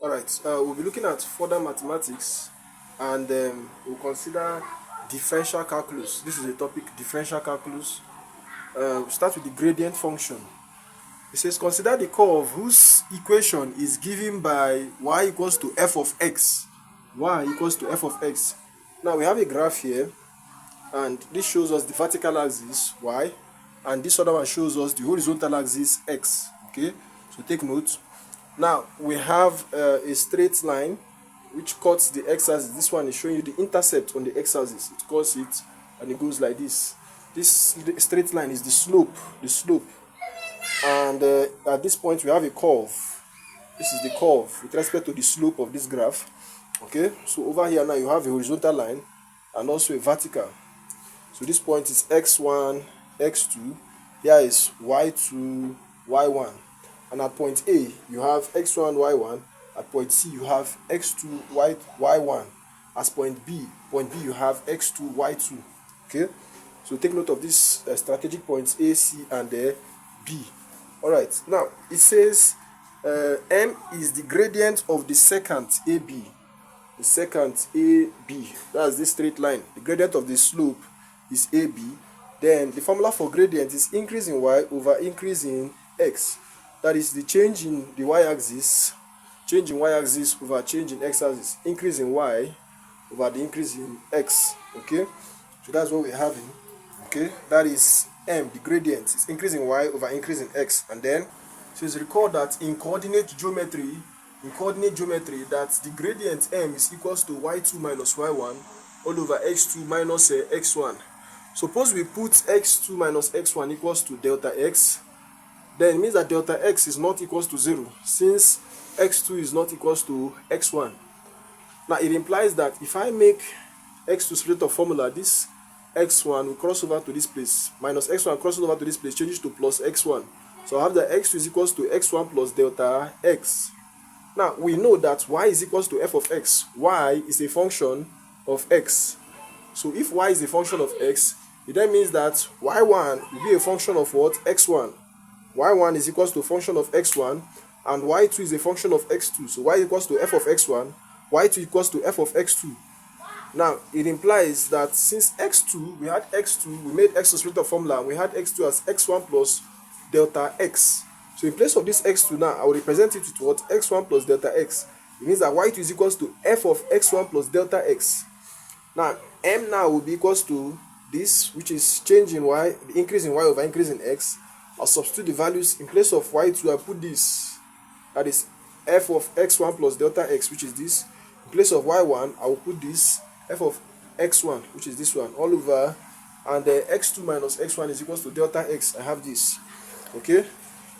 Alright, we'll be looking at further mathematics and we'll consider differential calculus. This is the topic, differential calculus. We'll start with the gradient function. It says consider the curve whose equation is given by y equals to f of x. Y equals to f of x. Now we have a graph here, and this shows us the vertical axis y, and this other one shows us the horizontal axis x. Okay, so take note. Now we have a straight line which cuts the x-axis. This one is showing you the intercept on the x-axis. It cuts it and it goes like this. This straight line is the slope. And at this point we have a curve. This is the curve with respect to the slope of this graph. Okay, so over here now you have a horizontal line and also a vertical. So this point is x1, x2. Here is y2, y1. And at point A, you have x1, y1. At point C, you have x2, y1. As point B, you have x2, y2. Okay? So take note of these strategic points A, C, and B. Alright, now it says M is the gradient of the secant AB. The secant AB, that's this straight line. The gradient of the slope is AB. Then the formula for gradient is increase in y over increase in x. That is the change in the y-axis, change in y-axis over change in x-axis, increase in y over the increase in x. Okay, so that's what we're having. Okay, that is M, the gradient is increase in y over increase in x. And then says recall that in coordinate geometry, that the gradient M is equals to y2 minus y1 all over x2 minus x1. Suppose we put x2 minus x1 equals to delta x, then it means that delta x is not equals to 0, since x2 is not equals to x1. Now it implies that if I make x2 split of formula, this x1 will cross over to this place, minus x1 crosses over to this place, changes to plus x1. So I have that x2 is equals to x1 plus delta x. Now we know that y is equals to f of x. Y is a function of x. So if y is a function of x, it then means that y1 will be a function of what? X1. y1 is equals to a function of x1, and y2 is a function of x2. So y equals to f of x1, y2 equals to f of x2. Now it implies that since x2, we had x2, we made x to split of formula, and we had x2 as x1 plus delta x. So in place of this x2 now, I will represent it with what? x1 plus delta x. It means that y2 is equals to f of x1 plus delta x. Now m now will be equals to this, which is change in y, the increase in y over increase in x. I'll substitute the values. In place of y2, I put this, that is f of x1 plus delta x, which is this. In place of y1, I will put this, f of x1, which is this one, all over, and x2 minus x1 is equals to delta x. I have this. Okay,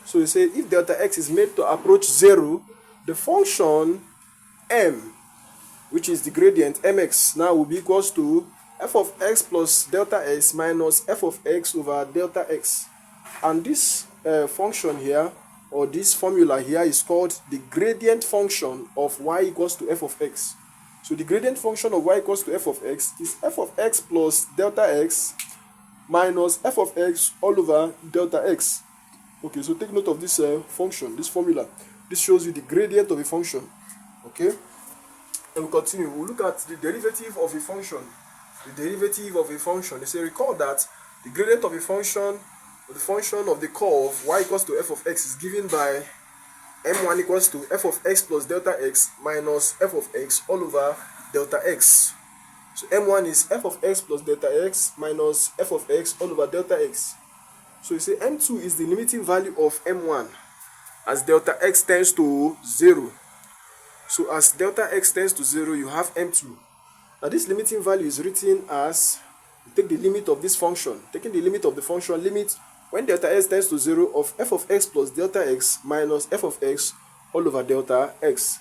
so you say if delta x is made to approach 0, the function m, which is the gradient mx, now will be equals to f of x plus delta x minus f of x over delta x. And this function here, or this formula here, is called the gradient function of y equals to f of x. So the gradient function of y equals to f of x is f of x plus delta x minus f of x all over delta x. Okay, so take note of this function, this formula. This shows you the gradient of a function. Okay, and we continue. We'll look at the derivative of a function. The derivative of a function. They say recall that the gradient of a function, the function of the curve y equals to f of x, is given by m1 equals to f of x plus delta x minus f of x all over delta x. So m1 is f of x plus delta x minus f of x all over delta x. So you say m2 is the limiting value of m1 as delta x tends to 0. So as delta x tends to 0, you have m2. Now this limiting value is written as, you take the limit of this function, taking the limit of the function, limit when delta x tends to 0 of f of x plus delta x minus f of x all over delta x.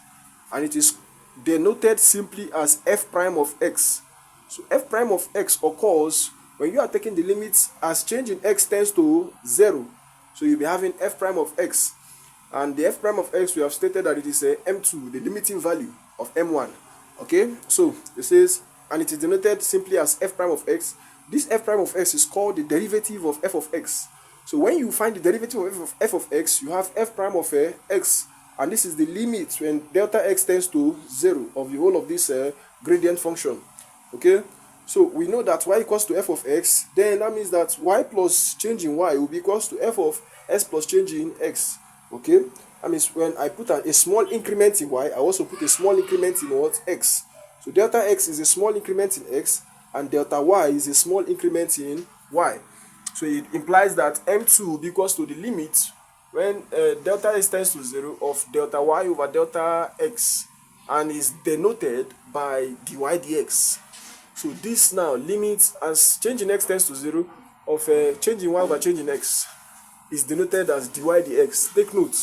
And it is denoted simply as f prime of x. So f prime of x occurs when you are taking the limits as change in x tends to 0. So you'll be having f prime of x. And the f prime of x, we have stated that it is a m2, the limiting value of m1. Okay, so it says, and it is denoted simply as f prime of x. This f prime of x is called the derivative of f of x. So when you find the derivative of f of x, you have f prime of x and this is the limit when delta x tends to 0 of the whole of this gradient function. Okay, so we know that y equals to f of x, then that means that y plus change in y will be equals to f of s plus change in x. Okay, that means when I put a small increment in y, I also put a small increment in what? X. So delta x is a small increment in x, and delta y is a small increment in y. So it implies that m2 will be equals to the limit when delta x tends to 0 of delta y over delta x, and is denoted by dy dx. So this now limits as change in x tends to 0 of change in y over change in x is denoted as dy dx. Take note,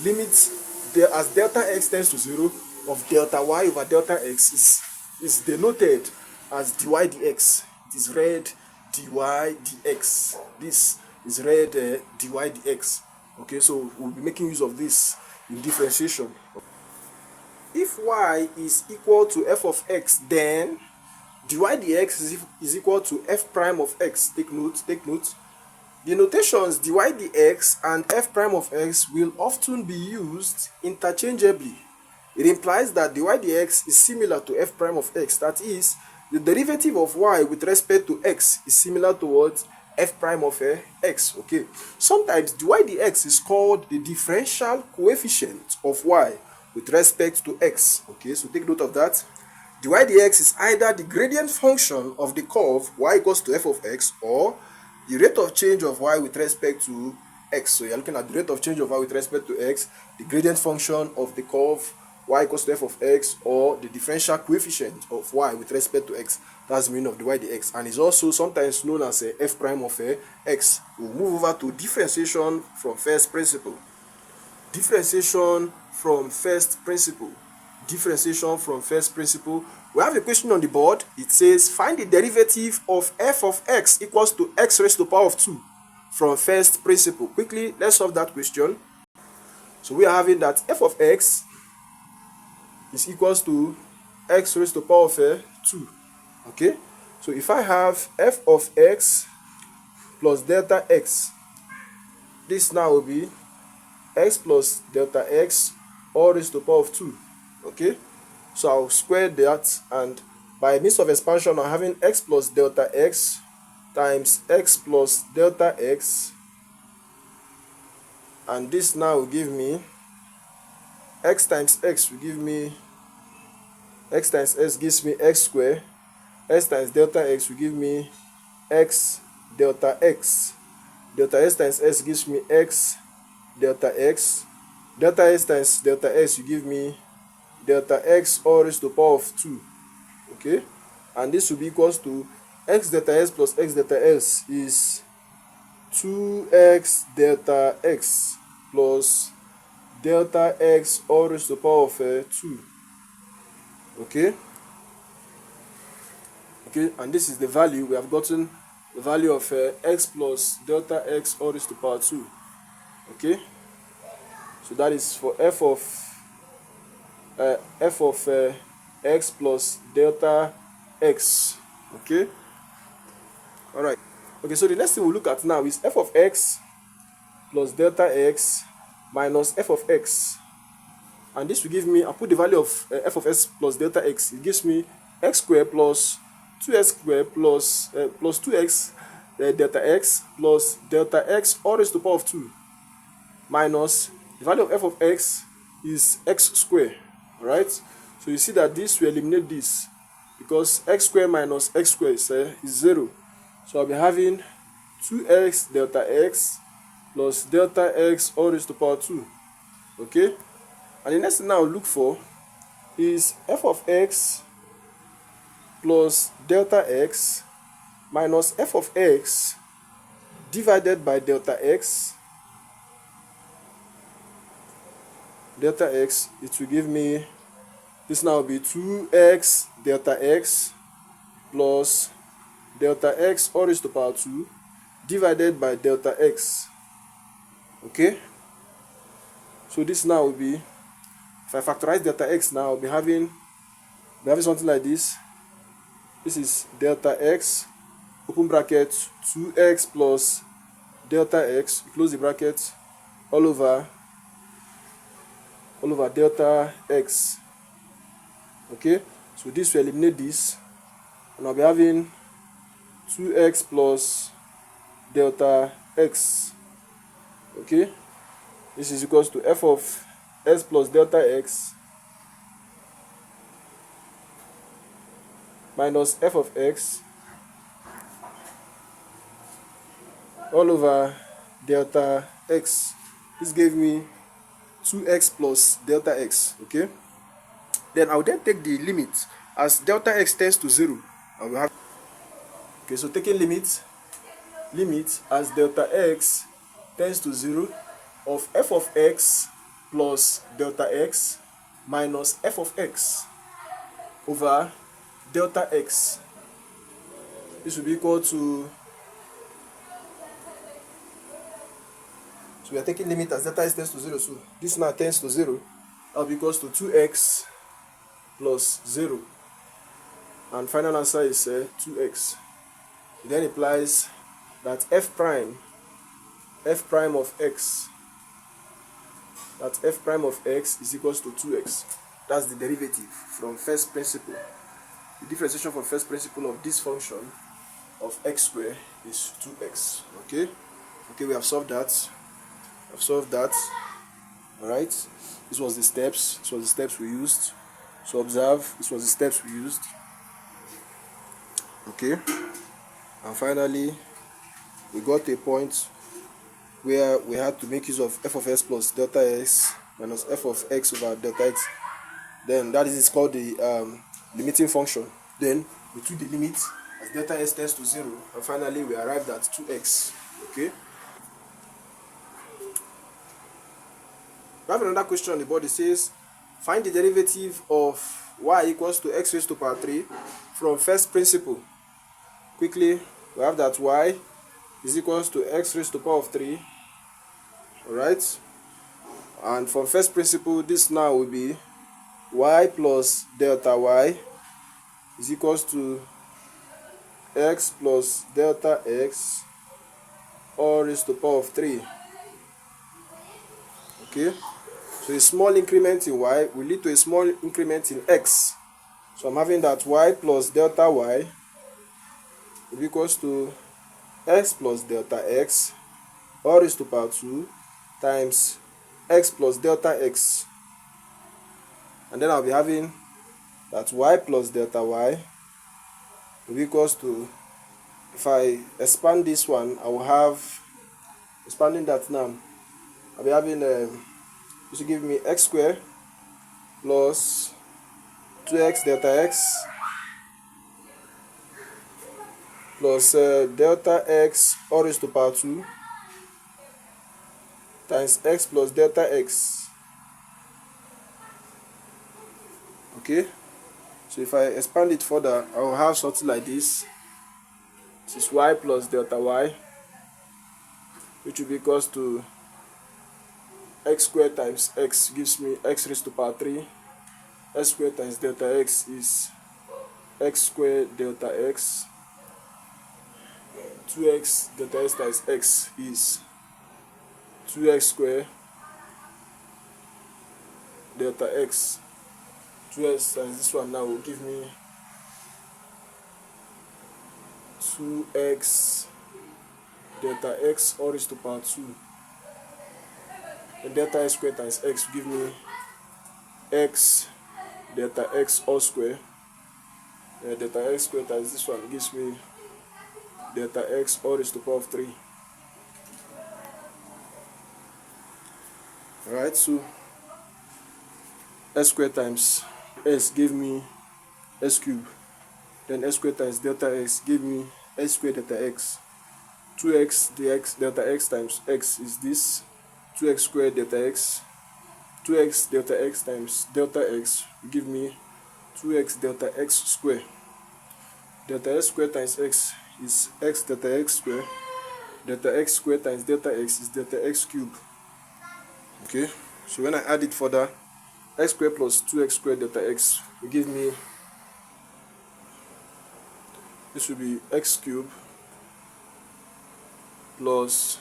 limit as delta x tends to 0 of delta y over delta x is denoted as dy dx. It is read dy dx. This is read dy dx. Okay, so we'll be making use of this in differentiation. If y is equal to f of x, then dy dx is equal to f prime of x. Take note. The notations dy dx and f prime of x will often be used interchangeably. It implies that dy dx is similar to f prime of x. That is, the derivative of y with respect to x is similar to what? F prime of x. Okay. Sometimes dy dx is called the differential coefficient of y with respect to x. Okay, so take note of that. Dy dx is either the gradient function of the curve y equals to f of x, or the rate of change of y with respect to x. So you're looking at the rate of change of y with respect to x, the gradient function of the curve y equals to f of x, or the differential coefficient of y with respect to x. That's the meaning of dy dx, and is also sometimes known as f prime of x. We'll move over to differentiation from first principle. Differentiation from first principle. Differentiation from first principle. We have a question on the board. It says find the derivative of f of x equals to x raised to the power of 2 from first principle. Quickly, let's solve that question. So we are having that f of x is equals to x raised to the power of 2. Okay, so if I have f of x plus delta x, this now will be x plus delta x all raised to the power of 2. Okay, so I'll square that, and by means of expansion I'm having x plus delta x times x plus delta x, and this now will give me x times x will give me x times x gives me x square, x times delta x will give me x delta x, delta x times x gives me x delta x, delta x times delta x will give me delta x all raised to the power of 2. Okay, and this will be equals to x delta x plus x delta x is 2x delta x plus delta x all raised to the power of 2. Okay, and this is the value. We have gotten the value of x plus delta x all raised to the power 2. Okay, so that is for f of x plus delta x. Okay, all right. Okay, so the next thing we'll look at now is f of x plus delta x minus f of x, and this will give me, I'll put the value of f of x plus delta x. It gives me x squared plus 2x squared plus 2x delta x plus delta x all raised to the power of 2 minus the value of f of x is x squared. All right, so you see that this will eliminate this because x squared minus x squared is 0. So I'll be having 2x delta x plus delta x all raised to the power 2. Okay, and the next thing I'll look for is f of x plus delta x minus f of x divided by delta x. Delta x, it will give me, this now will be 2x delta x plus delta x all raised to the power 2 divided by delta x. Okay, so this now will be, if I factorize delta x now, I'll be having something like this. This is delta x, open bracket, 2x plus delta x, close the bracket, all over all over delta x. Okay, so this will eliminate this, and I'll be having 2x plus delta x. Okay, this is equals to f of s plus delta x minus f of x all over delta x. This gave me 2x plus delta x. Okay, then I'll then take the limit as delta x tends to 0. I will have, okay, so taking limit as delta x tends to 0 of f of x plus delta x minus f of x over delta x. This will be equal to, so we are taking limit as delta x tends to 0, so this now tends to 0. That will be equals to 2x plus 0, and final answer is 2x. It then implies that f prime of x, that f prime of x is equals to 2x. That's the derivative from first principle. The differentiation from first principle of this function of x squared is 2x. Okay, we have solved that. All right, this was the steps we used. So observe, this was the steps we used. Okay, and finally we got to a point where we had to make use of f of s plus delta x minus f of x over delta x. Then that is called the limiting function. Then we took the limit as delta s tends to 0, and finally we arrived at 2x. Okay, we have another question on the board. It says find the derivative of y equals to x raised to power 3 from first principle. Quickly, we have that y is equals to x raised to power of 3. Alright, and from first principle, this now will be y plus delta y is equals to x plus delta x all raised to power of 3. Okay, so a small increment in y will lead to a small increment in x. So I'm having that y plus delta y will be equals to x plus delta x all raised to power 2 times x plus delta x. And then I'll be having that y plus delta y will be equals to, if I expand this one, I will have, expanding that now, I'll be having, this will give me x squared plus 2x delta x plus delta x all raised to power 2 times x plus delta x. Okay, so if I expand it further, I will have something like this. This is y plus delta y, which will be equals to x squared times x gives me x raised to power 3. X squared times delta x is x squared delta x. 2x delta x times x is 2x squared delta x. 2x times this one now will give me 2x delta x all raised to power 2. And delta x squared times x will give me x delta x all square. Delta x squared times this one gives me delta x all raised to power of 3. Alright, so s squared times s gave me s cubed. Then s squared times delta x gave me s squared delta x. 2x dx delta x times x is this 2x squared delta x. 2x delta x times delta x will give me 2x delta x squared. Delta x squared times x is x delta x squared. Delta x squared times delta x is delta x cubed. Okay, so when I add it further, x squared plus 2x squared delta x will give me, this will be x cubed plus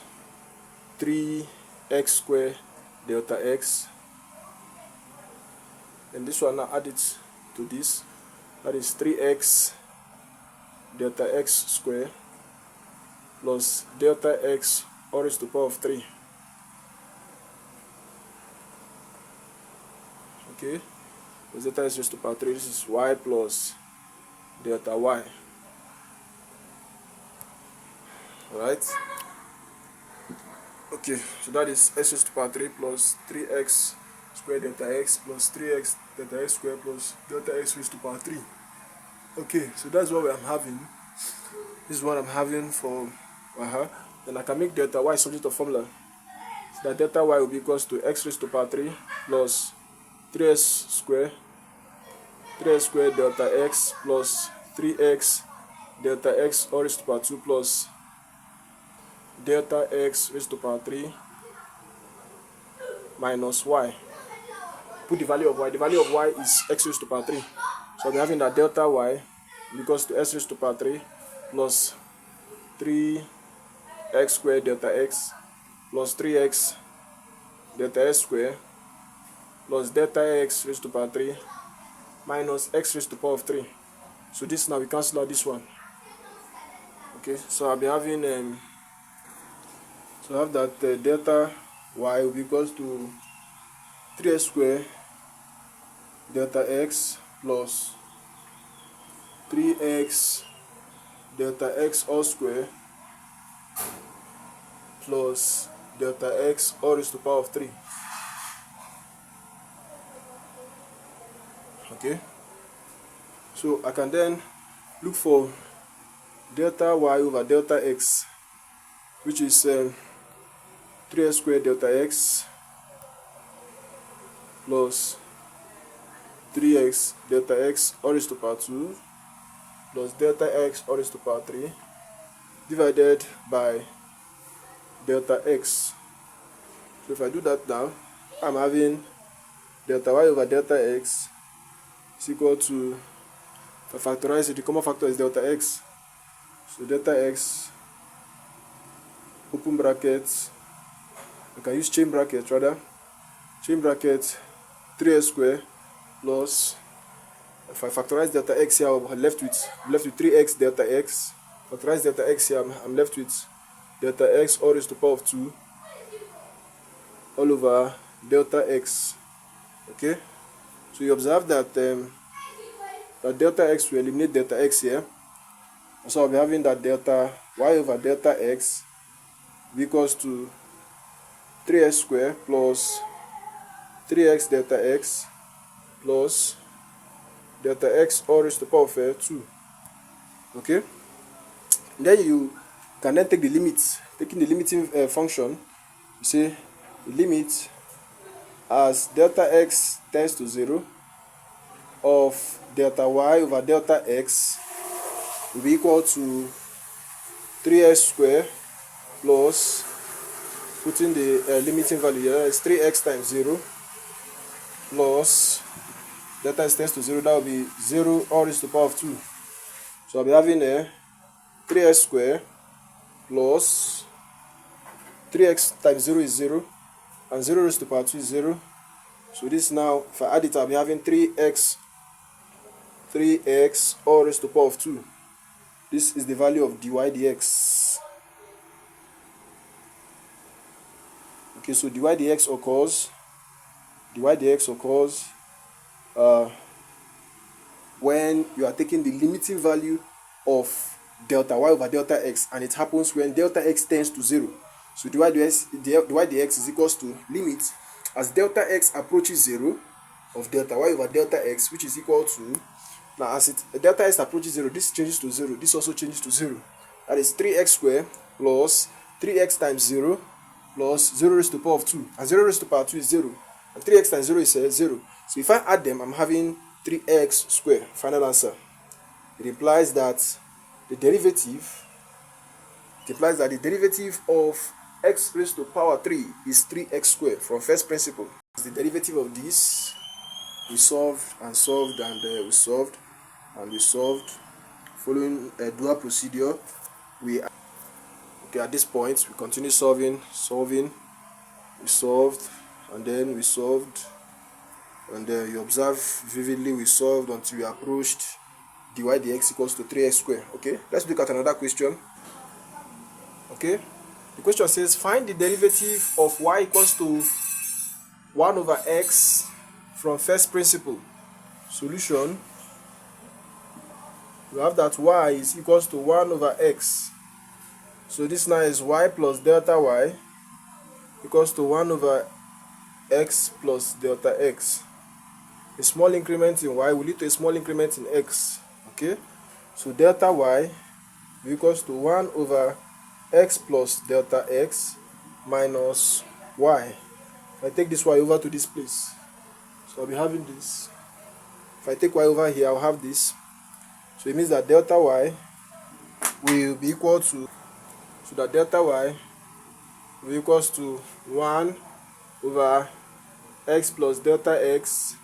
3x squared delta x and this one now add it to this, that is 3x delta x square plus delta x all raised to the power of 3. Okay, plus delta x raised to the power 3, this is y plus delta y. Alright, okay, so that is x raised to the power 3 plus 3x square delta x plus 3x delta x square plus delta x raised to the power 3. Okay, so that's what I'm having. This is what I'm having for then I can make delta y subject to formula. So that delta y will be equals to x raised to the power 3 plus 3x square delta x plus 3x delta x all raised to the power 2 plus delta x raised to the power 3 minus y. Put the value of y. The value of y is x raised to the power 3. So I'm having that delta y equals to x raised to the power 3 plus 3x squared delta x plus 3x delta x squared plus delta x raised to the power 3 minus x raised to the power of 3. So this now we cancel out this one. Okay, so I'll be having so I have that delta y will be equals to 3x squared delta x plus 3x delta x all square plus delta x all raised to the power of 3. Okay, so I can then look for delta y over delta x, which is 3x squared delta x plus 3x delta x all raised to the power 2 plus delta x all raised to the power 3 divided by delta x. So if I do that now, I'm having delta y over delta x is equal to, if I factorize it, the common factor is delta x. So delta x, open brackets, I can use chain brackets rather, chain bracket 3x squared plus, if I factorize delta x here, I'm left with 3x delta x. Factorize delta x here, I'm left with delta x all raised to the power of 2 all over delta x. Okay, so you observe that that delta x will eliminate delta x here, so I'll be having that delta y over delta x equals to 3x squared plus 3x delta x plus delta x all raised to the power of 2. Okay, then you can then take the limits. Taking the limiting function, you say the limit as delta x tends to 0 of delta y over delta x will be equal to 3x squared plus, putting the limiting value here, is 3x times 0 plus delta x tends to 0, that will be 0 all raised to the power of 2. So I'll be having 3x squared plus 3x times 0 is 0 and 0 raised to the power 2 is 0. So this now, if I add it, I'll be having 3x all raised to the power of 2. This is the value of dy dx. Okay, so dy dx occurs when you are taking the limiting value of delta y over delta x, and it happens when delta x tends to 0. So dy dx is equals to limit as delta x approaches 0 of delta y over delta x, which is equal to, now as delta x approaches 0, this changes to 0, this also changes to 0. That is 3x squared plus 3x times 0 plus 0 raised to the power of 2, and 0 raised to the power 2 is 0, and 3x times 0 is 0. So if I add them, I'm having 3x squared. Final answer. It implies that the derivative of x raised to the power 3 is 3x squared from first principle. The derivative of this, we solved and solved and we solved and we solved following a dual procedure. Okay, at this point we continue solving, we solved, and then we solved, and you observe vividly we solved until we approached dy dx equals to 3x squared. Okay, let's look at another question. Okay, the question says find the derivative of y equals to 1 over x from first principle. Solution: we have that y is equals to 1 over x. So this now is y plus delta y equals to 1 over x plus delta x. A small increment in y will lead to a small increment in x. Okay, so delta y equals to 1 over x plus delta x minus y. If I take this y over to this place, so I'll be having this. If I take y over here, I'll have this. So it means that delta y will be equal to, so that delta y will equals to 1 over x plus delta x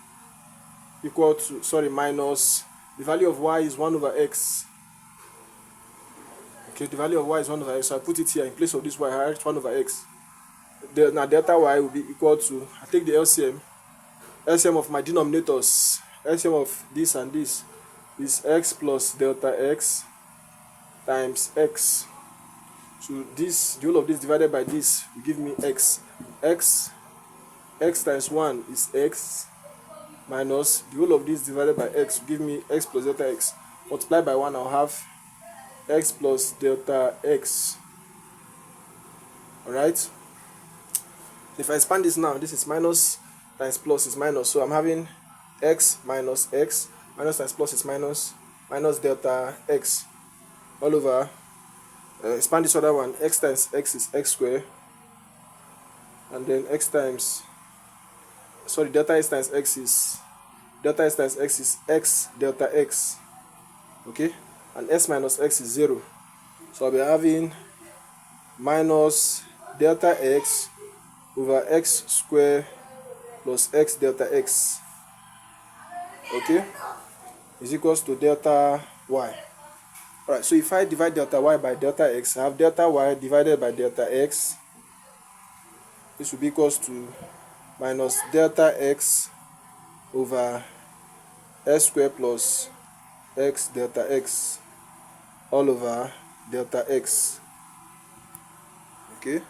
equal to, minus, the value of y is 1 over x. Okay, the value of y is 1 over x, so I put it here in place of this y, I write 1 over x. Now delta y will be equal to, I take the LCM of my denominators, LCM of this and this is x plus delta x times x. So this, the whole of this divided by this will give me x. X times 1 is x minus the whole of this divided by x will give me x plus delta x. Multiplied by 1, I'll have x plus delta x. Alright? If I expand this now, this is minus times plus is minus. So I'm having x minus times plus is minus delta x all over. Expand this other one, x times x is x squared, and then delta x times x is x delta x. Okay, and s minus x is 0. So I'll be having minus delta x over x squared plus x delta x, okay, is equals to delta y. Alright, so if I divide delta y by delta x, I have delta y divided by delta x. This will be equals to minus delta x over s squared plus x delta x all over delta x. Okay,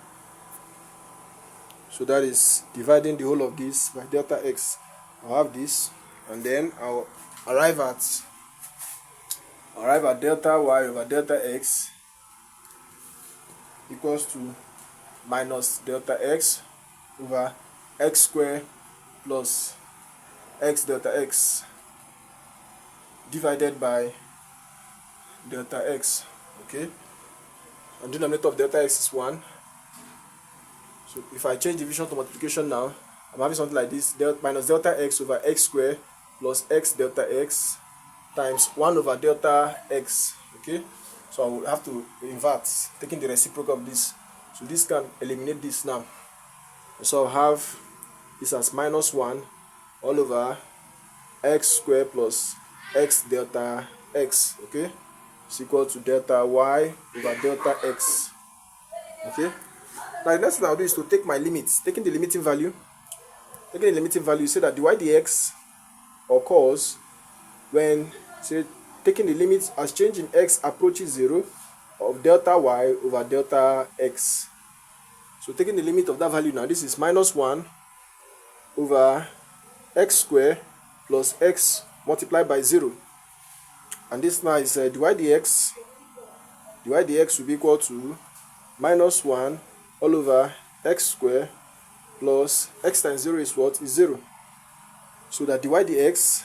so that is dividing the whole of this by delta x. I'll have this, and then I'll arrive at delta y over delta x equals to minus delta x over x squared plus x delta x divided by delta x. Okay, and the denominator of delta x is 1. So if I change division to multiplication now, I'm having something like this: minus delta x over x squared plus x delta x times 1 over delta x. Okay, so I will have to invert, taking the reciprocal of this. So this can eliminate this now. So I'll have this as minus 1 all over x squared plus x delta x. Okay, it's equal to delta y over delta x. Okay, now the next thing I'll do is to take my limits. Taking the limiting value, you say that dy dx occurs when, say, taking the limit as change in x approaches 0 of delta y over delta x. So taking the limit of that value now, this is minus 1 over x squared plus x multiplied by 0. And this now is dy dx will be equal to minus 1 all over x squared plus x times 0 is what? Is 0. So that dy dx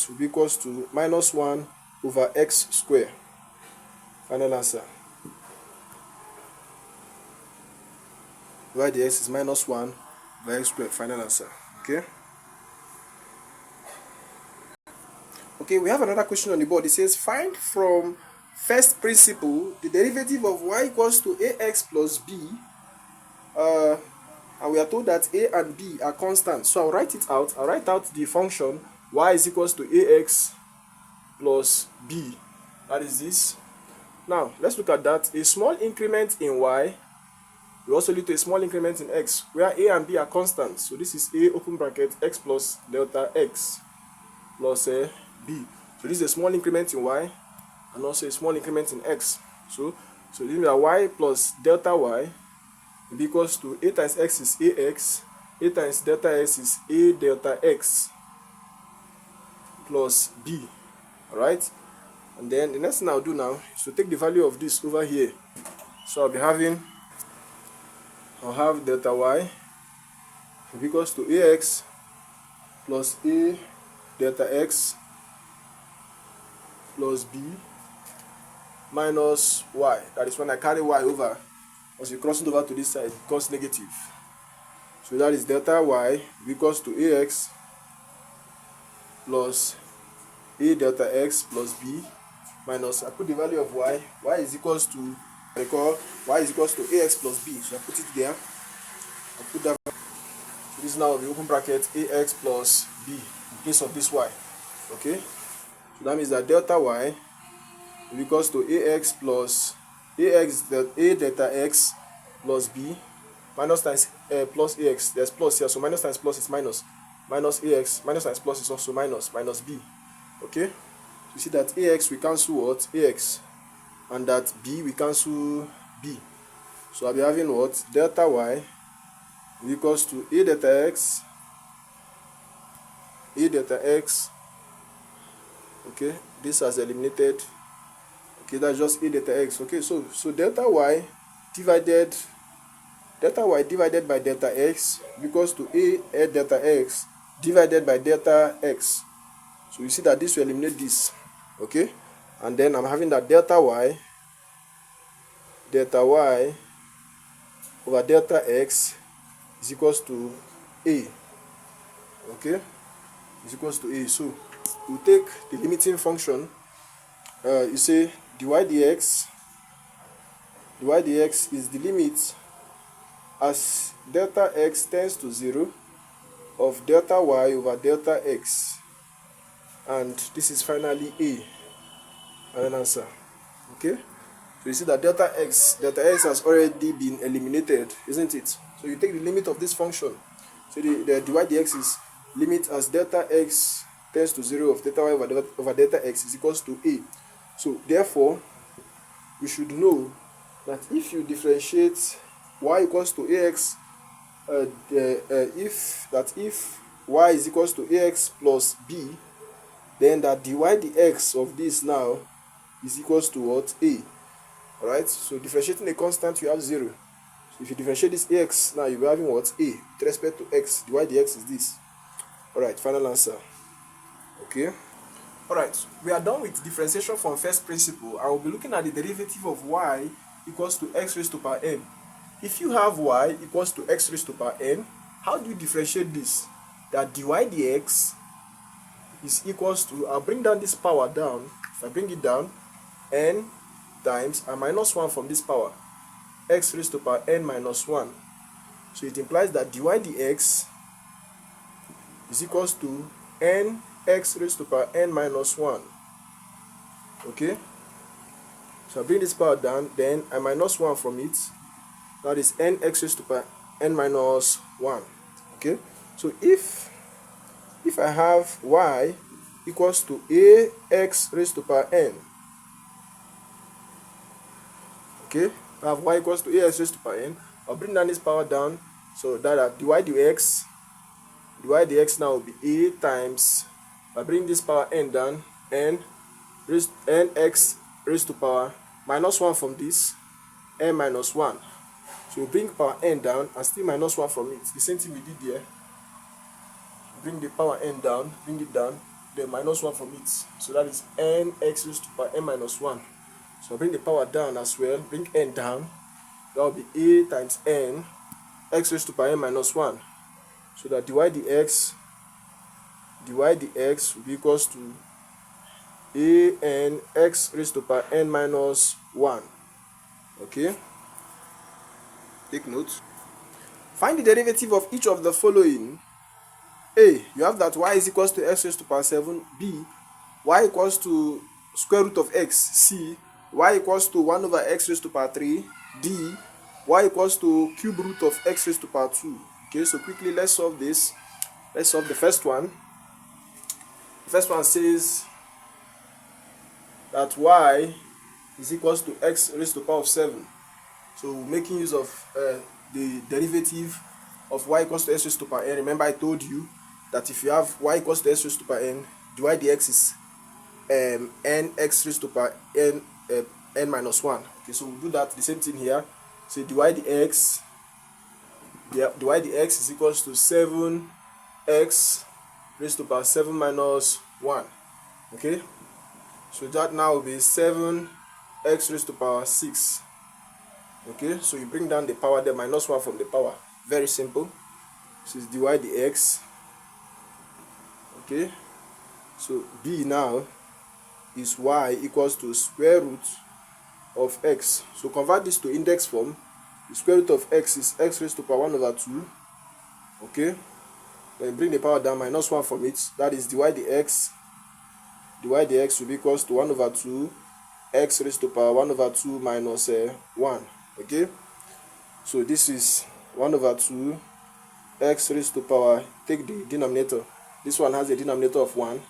will be equals to minus 1 over x squared. Final answer. Dy dx is minus 1 over x squared. Final answer. Okay. Okay, we have another question on the board. It says find from first principle the derivative of y equals to ax plus b. And we are told that a and b are constant. So I'll write it out. I'll write out the function y is equals to ax plus b. That is this. Now let's look at that. A small increment in y will also lead to a small increment in x, where a and b are constant. So this is a open bracket x plus delta x plus b. So this is a small increment in y and also a small increment in x. So this means that y plus delta y will be equals to a times x is ax, a times delta x is a delta x plus b. Alright? And then the next thing I'll do now is to take the value of this over here. So I'll have delta y will be equals to ax plus a delta x plus b minus y. That is when I carry y over. Once you cross it over to this side, it becomes negative. So that is delta y equals to ax plus a delta x plus b minus, I put the value of y is equals to, recall, y is equals to ax plus b. So I put it there. I put that. So this now will be open bracket ax plus b in place of this y. Okay? So that means that delta y will be equals to ax plus a delta x plus b minus times plus ax. There's plus here, so minus times plus is minus. Minus ax, minus times plus is also minus b. Okay? You see that ax we cancel what? Ax. And that b we cancel b. So I'll be having what? Delta y equals to a delta x. Okay, this has eliminated. Okay, that's just a delta x. Okay, so delta y divided by delta x equals to a delta x divided by delta x. So you see that this will eliminate this. Okay, and then I'm having that delta y over delta x is equals to a. Okay, is equals to a. So we'll take the limiting function. You say dy dx is the limit as delta x tends to 0 of delta y over delta x, and this is finally a, and an answer. Okay, so you see that delta x has already been eliminated, isn't it? So you take the limit of this function. So the dy dx is limit as delta x tends to 0 of delta y over delta x is equals to a. So therefore we should know that if you differentiate y equals to ax, if y is equals to ax plus b, then that dy dx of this now is equals to what? A. Alright, so differentiating a constant, you have 0. So if you differentiate this ax, now you'll be having what? A. With respect to x, dy dx is this. Alright, final answer. Okay. Alright, we are done with differentiation from first principle. I will be looking at the derivative of y equals to x raised to power n. If you have y equals to x raised to power n, how do you differentiate this? That dy dx is equals to, I'll bring down this power down. If I bring it down, n times I minus 1 from this power, x raised to power n minus 1. So it implies that dy dx is equals to n x raised to power n minus 1. Okay, so I bring this power down, then I minus 1 from it. That is n x raised to power n minus 1. Okay, so if I have y equals to ax raised to power n, okay, I have y equals to ax raised to power n, I'll bring down this power down, so that dy dx now will be a times, I bring this power n down, nx raised to power minus 1 from this, n minus 1. So we bring power n down and still minus 1 from it. The same thing we did here. Bring the power n down, bring it down, then minus 1 from it. So that is nx raised to power n minus 1. So I bring the power down as well, bring n down. That will be a times n x raised to power n minus 1. So that dy dx will be equals to a n x raised to power n minus 1. Okay, take note. Find the derivative of each of the following. A, you have that y is equals to x raised to power 7. B, y equals to square root of x. C, y equals to 1 over x raised to power 3. D, y equals to cube root of x raised to power 2. Okay, so quickly let's solve this. Let's solve the first one. The first one says that y is equals to x raised to power of 7. So making use of the derivative of y equals to x raised to power n. Remember I told you that if you have y equals to x raised to power n, dy dx is n x raised to power n n minus 1. Okay, so we'll do that, the same thing here. So dy dx is equals to 7x raised to power 7 minus 1. Okay, so that now will be 7x raised to power 6. Okay, so you bring down the power there, minus 1 from the power. Very simple. This is dy dx. Okay, so b now is y equals to square root of x. So convert this to index form. The square root of x is x raised to power 1 over 2. Okay, then bring the power down, minus 1 from it. That is dy dx. dy dx will be equals to 1 over 2 x raised to power 1 over 2 minus 1. Okay, so this is 1 over 2 x raised to power, take the denominator. This one has a denominator of 1.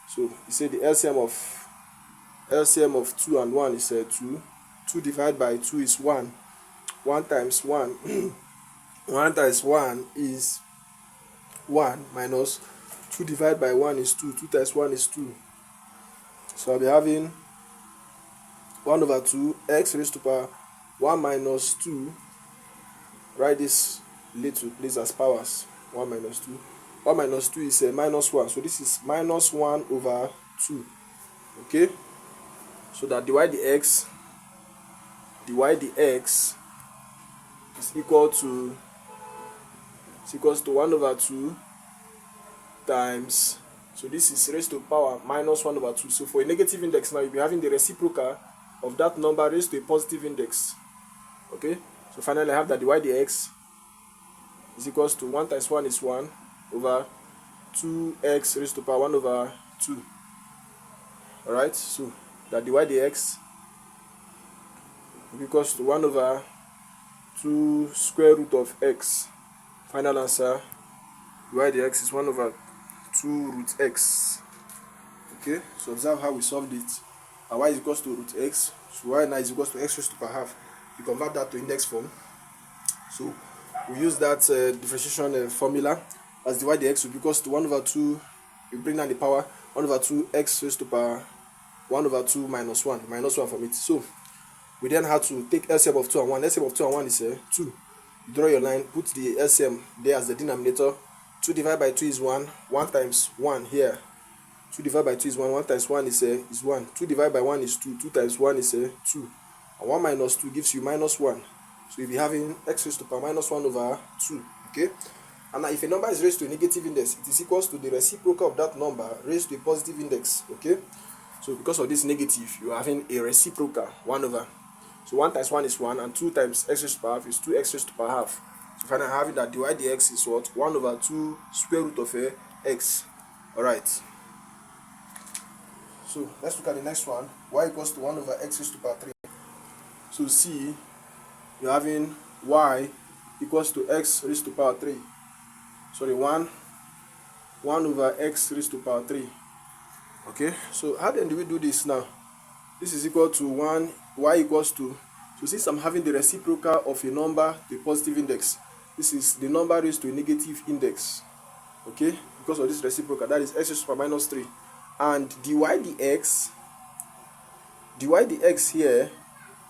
So you say the LCM of 2 and 1 is 2. 2 divided by 2 is 1. 1 times 1 1 times 1 is 1, minus 2 divided by 1 is 2. 2 times 1 is 2. So I'll be having 1 over 2 x raised to power 1 minus 2. Write this little place as powers. 1 minus 2. 1 minus 2 is minus 1. So this is minus 1 over 2. Okay, so that dy dx is equals to 1 over 2 times, so this is raised to power minus 1 over 2. So for a negative index now, you'll be having the reciprocal of that number raised to a positive index. Okay, so finally I have that dy dx is equals to 1 times 1 is 1 over 2x raised to power 1 over 2. Alright, so that dy dx equals to 1 over 2 square root of x. Final answer, dy dx is 1 over 2 root x. Okay, so observe how we solved it. And y is equals to root x, so y now is equals to x raised to power half. You convert that to index form. So we use that differentiation formula as dy dx will be equals to 1 over 2. You bring down the power, 1 over 2 x raised to power 1 over 2 minus 1, minus 1 from it. So we then have to take LCM of 2 and 1. LCM of 2 and 1 is 2. You draw your line, put the LCM there as the denominator. 2 divided by 2 is 1. 1 times 1 here. 2 divided by 2 is 1. 1 times 1 is 1. 2 divided by 1 is 2. 2 times 1 is 2. And 1 minus 2 gives you minus 1. So you'll be having x raised to power minus 1 over 2. Okay? And now if a number is raised to a negative index, it is equals to the reciprocal of that number raised to a positive index. Okay? So because of this negative, you are having a reciprocal 1 over. So 1 times 1 is 1, and 2 times x raised to power half is 2x raised to power half. So finally having that dy dx is what? 1 over 2 square root of x. Alright. So let's look at the next one. Y equals to 1 over x raised to power 3. So see, you're having y equals to x raised to power 3. Sorry, 1 over x raised to power 3. Okay, so how then do we do this now? This is equal to 1, y equals to, so since I'm having the reciprocal of a number to a positive index, this is the number raised to a negative index. Okay, because of this reciprocal, that is x raised to power minus 3. And dy dx here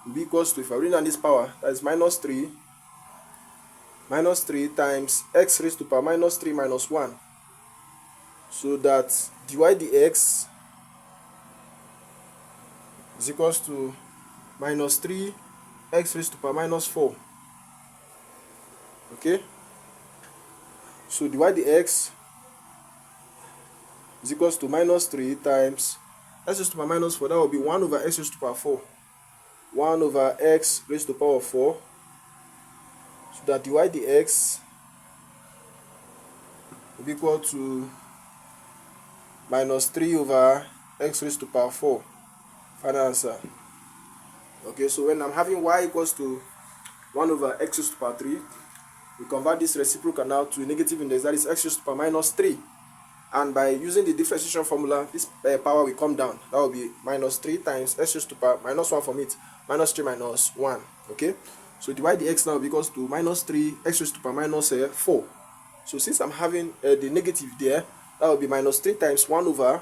will be equals to, if I bring down this power, that is minus 3 times x raised to power minus 3 minus 1. So that dy dx is equals to minus 3 x raised to power minus 4. Okay, so dy dx is equals to minus 3 times x raised to power minus 4. That will be 1 over x raised to power 4. 1 over x raised to power 4. So that dy dx will be equal to minus 3 over x raised to power 4. Final answer. Okay, so when I'm having y equals to 1 over x raised to power 3. We convert this reciprocal now to a negative index, that is x raised to power minus 3. And by using the differentiation formula, this power will come down. That will be minus 3 times x raised to power minus 1 from it, minus 3 minus 1. Okay, so dy dx now equals to minus 3 x raised to power minus 4. So since I'm having the negative there, that will be minus 3 times 1 over,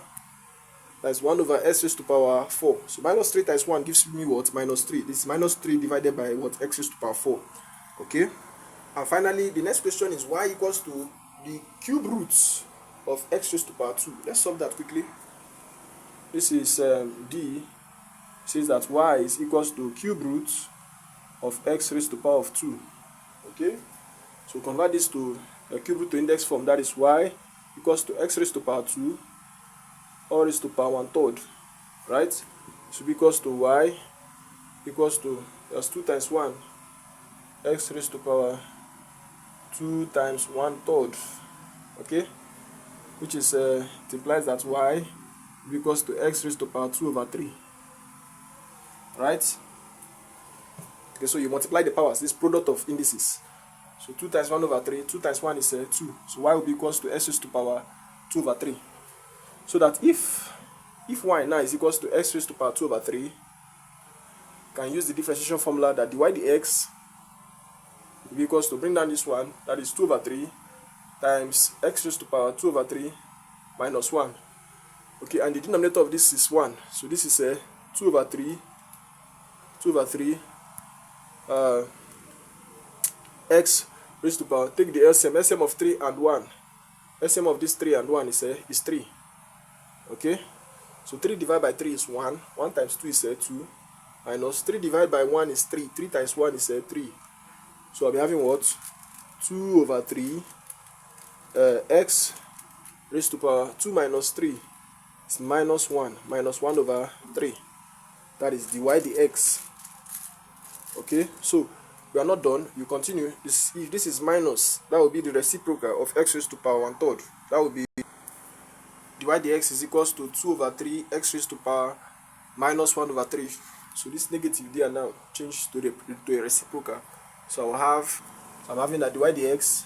that's 1 over x raised to power 4. So minus 3 times 1 gives me what? Minus 3. This is minus 3 divided by what? X raised to power 4. Okay. And finally, the next question is y equals to the cube roots of x raised to power 2. Let's solve that quickly. This is D. Says that y is equals to cube roots of x raised to power of 2. Okay. So convert this to a cube root to index form. That is y equals to x raised to power 2 or raised to power 1/3. Right? So equals to y equals to, that's 2 times 1 x raised to power 2 times 1/3. Okay, which is it implies that y equals to x raised to power 2 over 3. Right? Okay, so you multiply the powers, this product of indices. So 2 times 1 over 3, 2 times 1 is 2. So y will be equals to x raised to power 2 over 3. So that if y now is equals to x raised to power 2 over 3, you can use the differentiation formula that dy dx will be equals to, bring down this one, that is 2 over 3 times x raised to power 2 over 3 minus 1. Okay, and the denominator of this is 1. So this is 2 over 3 x raised to power, take the LCM of 3 and 1. LCM of this 3 and 1 is 3. Okay, so 3 divided by 3 is 1. 1 times 2 is 2. Minus 3 divided by 1 is 3. 3 times 1 is 3. So I'll be having what? 2 over 3 x raised to power 2 minus 3 is minus 1. Minus 1 over 3. That is dy dx. Okay, so we are not done. You continue. If this is minus, that will be the reciprocal of x raised to power 1/3. That will be dy dx is equals to 2 over 3 x raised to power minus 1 over 3. So this negative there now changed to a reciprocal. So I'm having that dy dx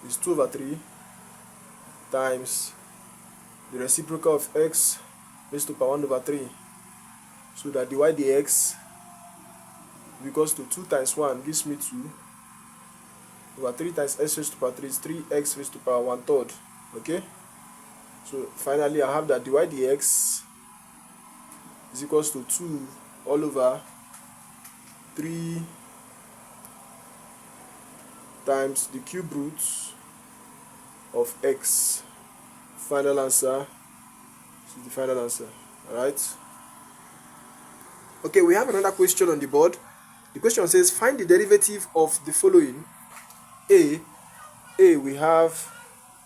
is 2 over 3 times the reciprocal of x raised to power 1 over 3. So that dy dx equals to 2 times 1 gives me 2 over 3 times x raised to power 3 is 3x raised to power 1/3. Okay, so finally I have that dy dx is equals to 2 all over 3 times the cube roots of x. Final answer. This is the final answer. Alright. Okay, we have another question on the board. The question says, find the derivative of the following. A, we have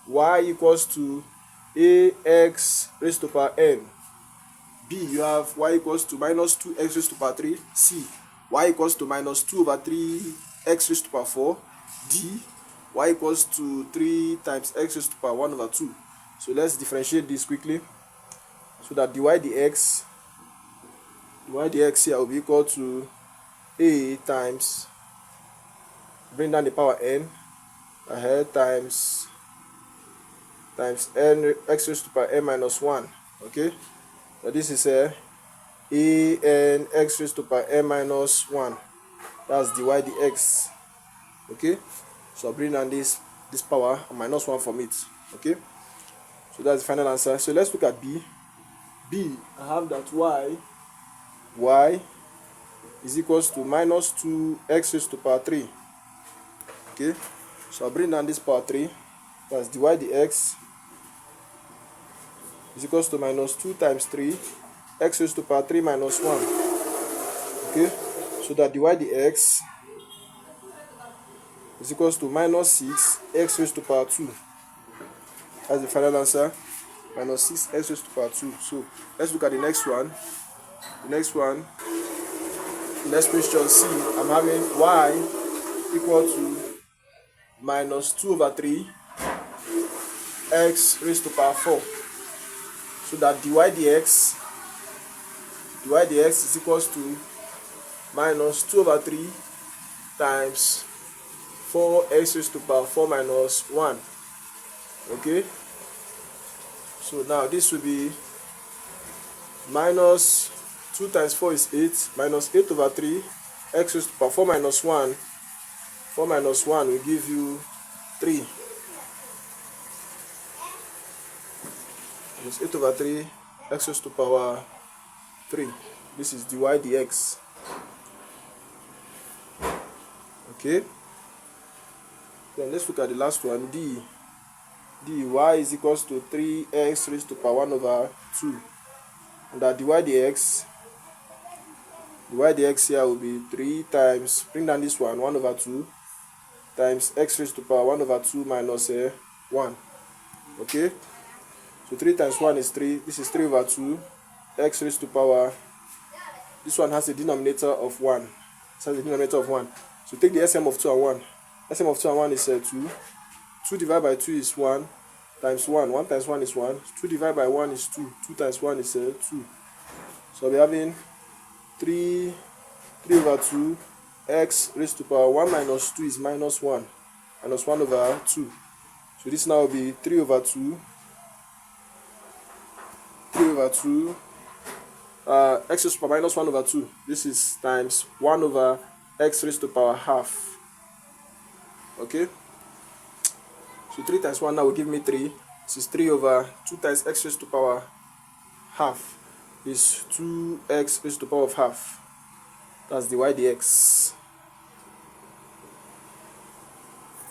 y equals to ax raised to power n. B, you have y equals to minus 2x raised to power 3. C, y equals to minus 2 over 3x raised to power 4. D, y equals to 3 times x raised to power 1 over 2. So let's differentiate this quickly. So that dy dx here will be equal to a times, bring down the power n ahead, times n x raised to power n minus 1. Okay, so this is a n x raised to power n minus 1. That's dy dx. Okay, so I'll bring down this power and minus 1 from it. Okay, so that's the final answer. So let's look at B. I have that y is equals to minus 2x raised to power 3. Okay, so I'll bring down this power 3. That's dy dx is equals to minus 2 times 3 x raised to power 3 minus 1. Okay, so that dy dx is equals to minus 6 x raised to power 2. That's the final answer. Minus 6 x raised to power 2. So let's look at the next one. The next question C, I'm having y equal to minus 2 over 3 x raised to power 4. So that dy dx is equals to minus 2 over 3 times 4x raised to the power 4 minus 1. Okay, so now this will be minus 2 times 4 is 8, minus 8 over 3 x raised to the power 4 minus 1. 4 minus 1 will give you 3. Minus 8 over 3 x raised to the power 3. This is dy dx. Okay, then let's look at the last one. dy is equals to 3x raised to the power 1 over 2. And that dy dx here will be 3 times, bring down this one, 1 over 2 times x raised to the power 1 over 2 minus 1. Okay, so 3 times 1 is 3. This is 3 over 2 x raised to the power, this one has a denominator of 1. This has a denominator of 1. So take the SM of 2 and 1. SM of 2 and 1 is 2. 2 divided by 2 is 1 times 1. 1 times 1 is 1. 2 divided by 1 is 2. 2 times 1 is 2. So we're having 3 over 2 x raised to the power 1 minus 2 is minus 1. Minus 1 over 2. So this now will be 3 over 2. 3 over 2. X raised to the power minus 1 over 2. This is times 1 over x raised to the power half. Okay, so 3 times 1 now will give me 3. This is 3 over 2 times x raised to the power half is 2x raised to the power of half. That's dy dx,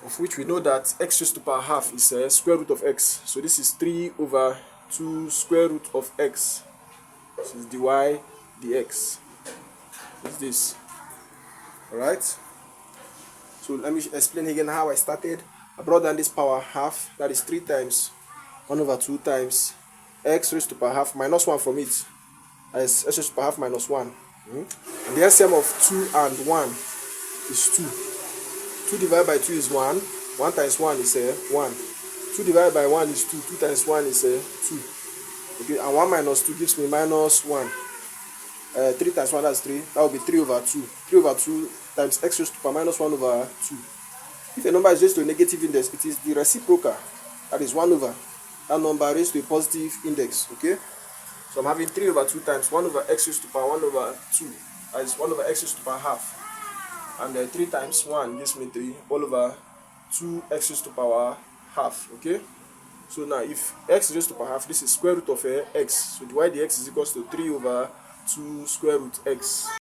of which we know that x raised to the power half is square root of x. So this is 3 over 2 square root of x. This is dy dx. What's this? Alright, so let me explain again how I started. I brought down this power half, that is 3 times 1 over 2 times x raised to the power half minus 1 from it. That is x raised to the power half minus 1. And the LCM of 2 and 1 is 2. 2 divided by 2 is 1. 1 times 1 is 1. 2 divided by 1 is 2. 2 times 1 is 2. Okay, and 1 minus 2 gives me minus 1. 3 times 1, that's 3. That will be 3 over 2. 3 over 2 times x raised to the power minus 1 over 2. If a number is raised to a negative index, it is the reciprocal. That is 1 over that number raised to a positive index. Okay, so I'm having 3 over 2 times 1 over x raised to the power 1 over 2. That is 1 over x raised to the power half. And 3 times 1 gives me 3 all over 2 x raised to the power half. Okay, so now if x raised to the power half, this is square root of x. So dy dx is equals to 3 over 2 square root x.